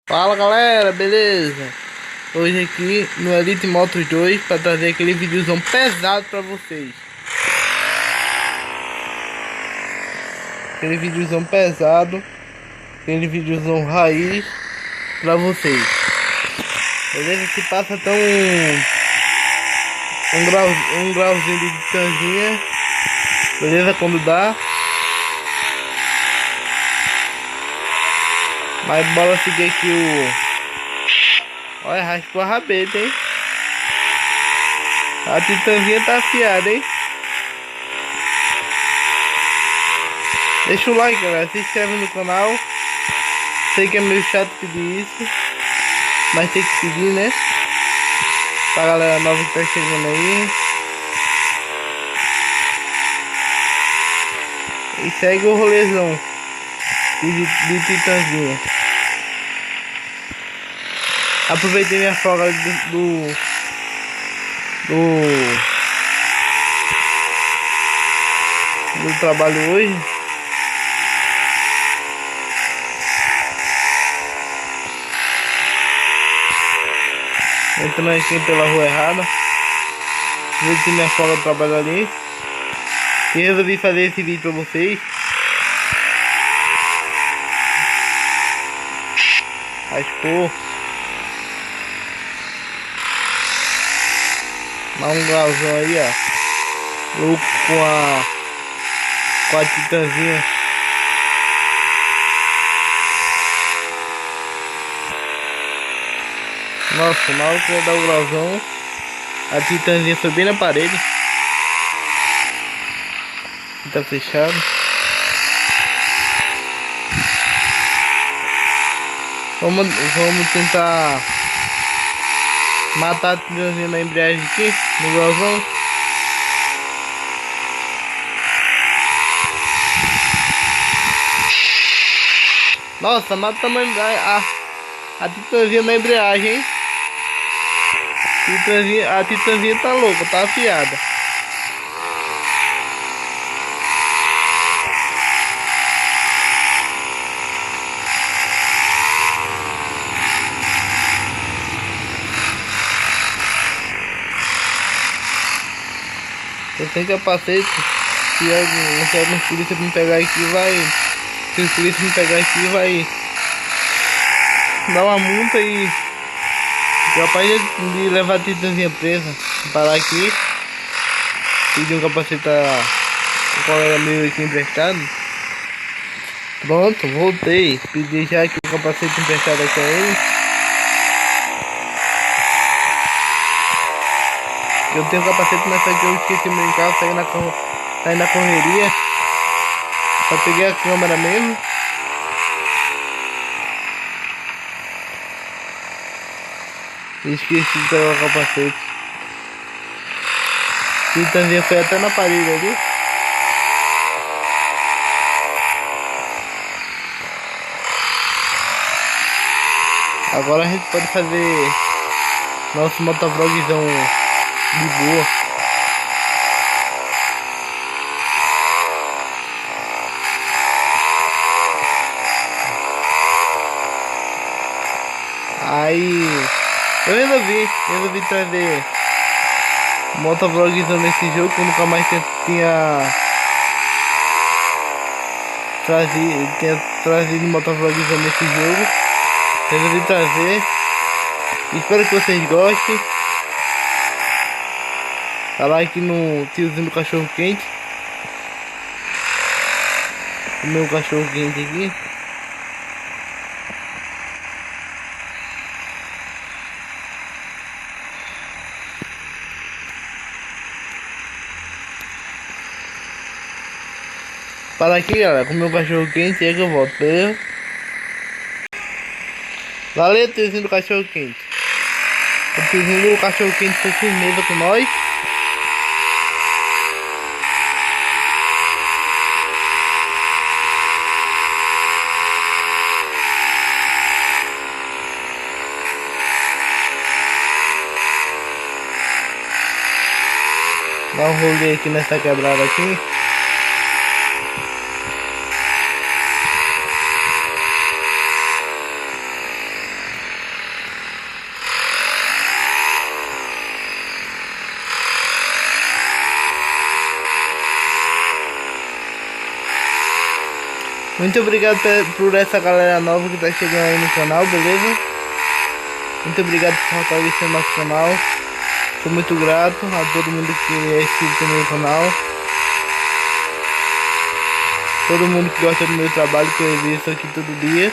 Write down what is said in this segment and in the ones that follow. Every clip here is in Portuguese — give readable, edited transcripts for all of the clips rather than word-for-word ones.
Fala galera, beleza? Hoje aqui no Elite Motos 2 para trazer aquele videozão pesado para vocês. Aquele videozão pesado, aquele videozão raiz para vocês. Beleza? Que passa até um grauzinho de distancinha. Beleza? Quando dá. Mas bora seguir aqui Olha, raspou a rabeta, hein? A titãzinha tá afiada, hein? Deixa o like, galera. Se inscreve no canal. Sei que é meio chato pedir isso, mas tem que pedir, né? Pra galera nova que tá chegando aí. E segue o rolezão de titãzinha. Aproveitei minha folga do trabalho hoje. Entrando aqui pela rua errada. Aproveitei minha folga do trabalho ali. E resolvi fazer esse vídeo pra vocês. Raspou. Dá um grauzão aí, ó. Louco com a titãzinha. Nossa, na hora que eu dar o grauzão, a titãzinha foi bem na parede. Aqui tá fechado. Vamos tentar matar a titãzinha na embreagem aqui, no grauzão. Nossa, matamos a titãzinha na embreagem, hein? A titãzinha tá louca, tá afiada. Eu tenho capacete. Se algum polícia me pegar aqui, se o polícia me pegar aqui, vai dar uma multa e capaz de levar a titãzinha presa. Parar aqui, pedir um capacete a um colega meu aqui emprestado. Pronto, voltei. Pedi já aqui o capacete emprestado aqui a ele. Eu tenho capacete, mas só que eu esqueci meu em casa, saí na correria. Só peguei a câmera mesmo. E esqueci de pegar o capacete. A titãzinha foi até na parede ali. Agora a gente pode fazer nosso motovlogzão de boa. Aí eu resolvi trazer motovlogzão nesse jogo, que eu nunca mais tinha trazido motovlogzão nesse jogo. Resolvi trazer. Espero que vocês gostem. Dá like no tiozinho do cachorro quente. O meu cachorro quente aqui. Para aqui, galera, com o meu cachorro quente é que eu volto, beleza? Valeu, tiozinho do cachorro quente. O tiozinho do cachorro quente foi firmeza com nós. Dá um rolê aqui nessa quebrada aqui. Muito obrigado por essa galera nova que tá chegando aí no canal, beleza? Muito obrigado por fortalecer nosso canal. Sou muito grato a todo mundo que é inscrito no meu canal. Todo mundo que gosta do meu trabalho, que eu existo aqui todo dia.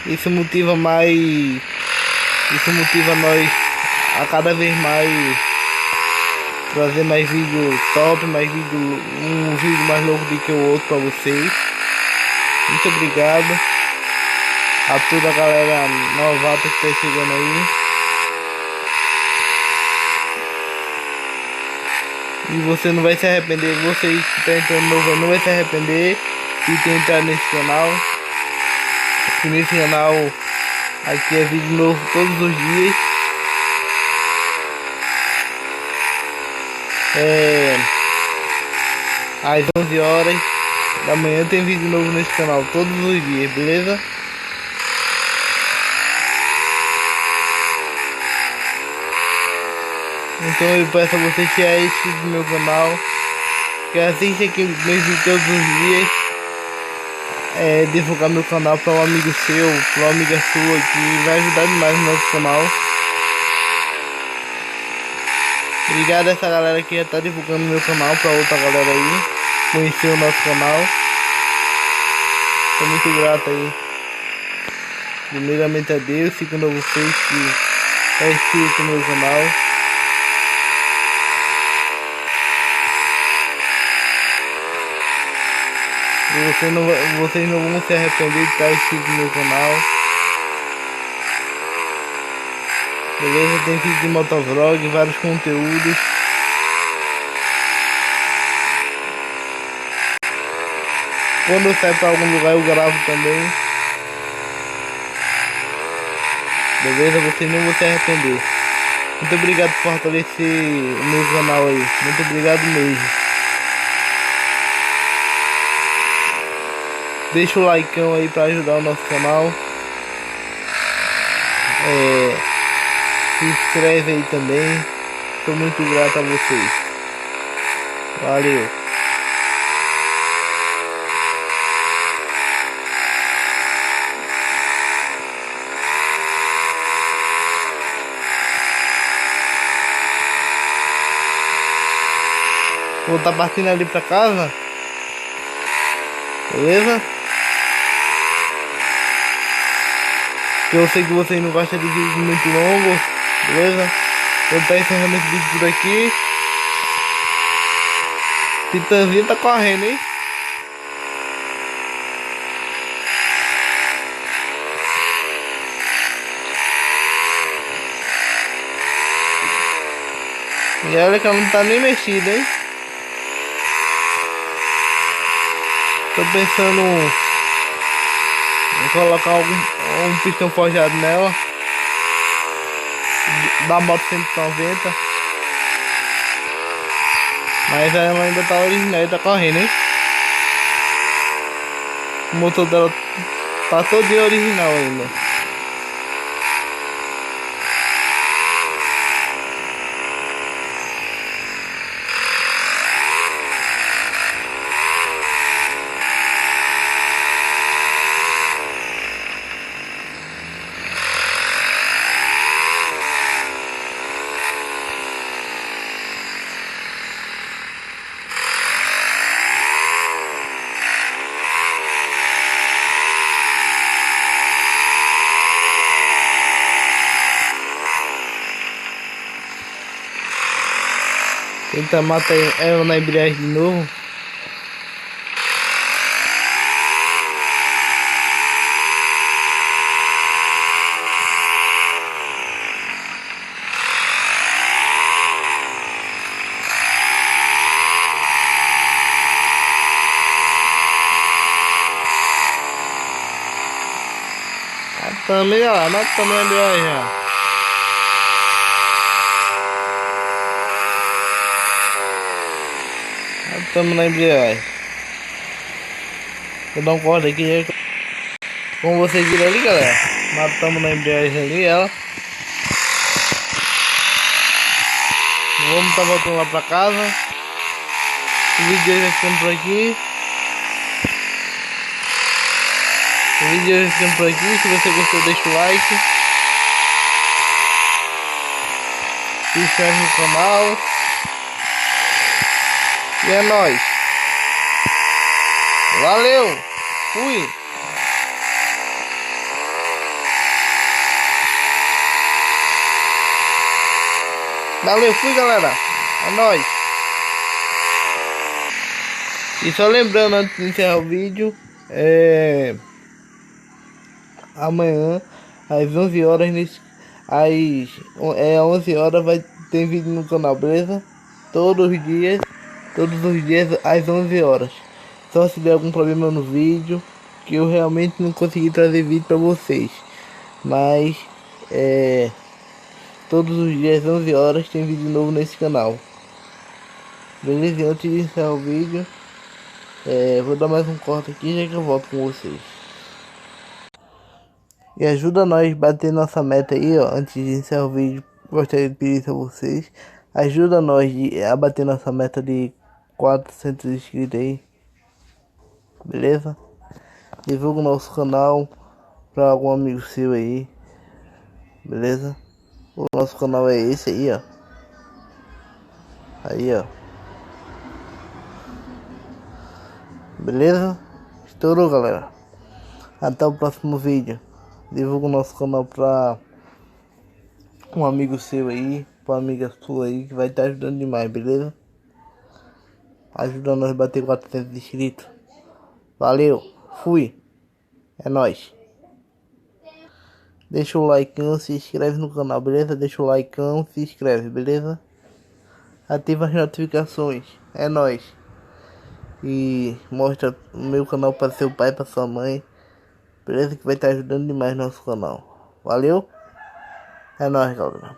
Isso motiva nós a cada vez mais trazer mais vídeo top, um vídeo mais louco do que o outro pra vocês. Muito obrigado a toda a galera novata que tá chegando aí. E você não vai se arrepender, você que tá entrando novo não vai se arrepender de ter entrado nesse canal. Que nesse canal aqui é vídeo novo todos os dias. Às 11 horas da manhã tem vídeo novo nesse canal todos os dias, beleza? Então eu peço a vocês que é inscrito no meu canal, que assiste aqui meus vídeos todos os dias, divulgar meu canal para um amigo seu, para uma amiga sua, que vai ajudar demais no nosso canal. Obrigado a essa galera que já tá divulgando meu canal para outra galera aí conhecer o nosso canal. Sou muito grato aí. Primeiramente a Deus, segundo a vocês que é inscrito no meu canal. Vocês não vão se arrepender de estar inscrito no meu canal. Beleza? Tem vídeo de motovlog, vários conteúdos. Quando eu saio para algum lugar eu gravo também. Beleza? Vocês não vão se arrepender. Muito obrigado por fortalecer o meu canal aí. Muito obrigado mesmo. Deixa o like aí para ajudar o nosso canal. Se inscreve aí também. Estou muito grato a vocês. Valeu. Vou estar partindo ali para casa. Beleza? Eu sei que vocês não gostam de vídeo muito longo, beleza? Eu tô encerrando esse vídeo por aqui. Titãzinho tá correndo, hein? E olha que ela não tá nem mexida, hein? Tô pensando em colocar um pistão forjado nela da moto 190, mas ela ainda tá original, tá correndo, hein? O motor dela tá todo original ainda. Tenta matar ela na embreagem de novo. Também, ó, mata também a embreagem, ó. Estamos na embreagem. Vou dar um corte aqui. Como vocês viram ali, galera, matamos na embreagem ali ela. Vamos estar voltando lá pra casa. O vídeo vai ficando por aqui. O vídeo vai ficando por aqui. Se você gostou, deixa o like. Se inscreve no canal. E é nóis. Valeu. Fui. Valeu, fui, galera. É nóis. E só lembrando, antes de encerrar o vídeo, amanhã às 11 horas às 11 horas vai ter vídeo no canal, beleza? Todos os dias às 11 horas. Só se der algum problema no vídeo, que eu realmente não consegui trazer vídeo para vocês, mas todos os dias às 11 horas tem vídeo novo nesse canal. Beleza? E antes de encerrar o vídeo, vou dar mais um corte aqui, já que eu volto com vocês. E ajuda nós a bater nossa meta aí, ó. Antes de encerrar o vídeo, gostaria de pedir a vocês. Ajuda nós a bater nossa meta de 400 inscritos aí. Beleza? Divulga o nosso canal para algum amigo seu aí. Beleza? O nosso canal é esse aí, ó. Aí, ó. Beleza? Estourou, galera. Até o próximo vídeo. Divulga o nosso canal pra um amigo seu aí, pra uma amiga sua aí, que vai estar ajudando demais, beleza? Ajuda nós a bater 400 inscritos. Valeu, fui. É nóis. Deixa o like, se inscreve no canal, beleza? Deixa o like, se inscreve, beleza? Ativa as notificações. É nóis. E mostra o meu canal para seu pai, para sua mãe. Beleza? Que vai estar ajudando demais nosso canal. Valeu? É nóis, galera.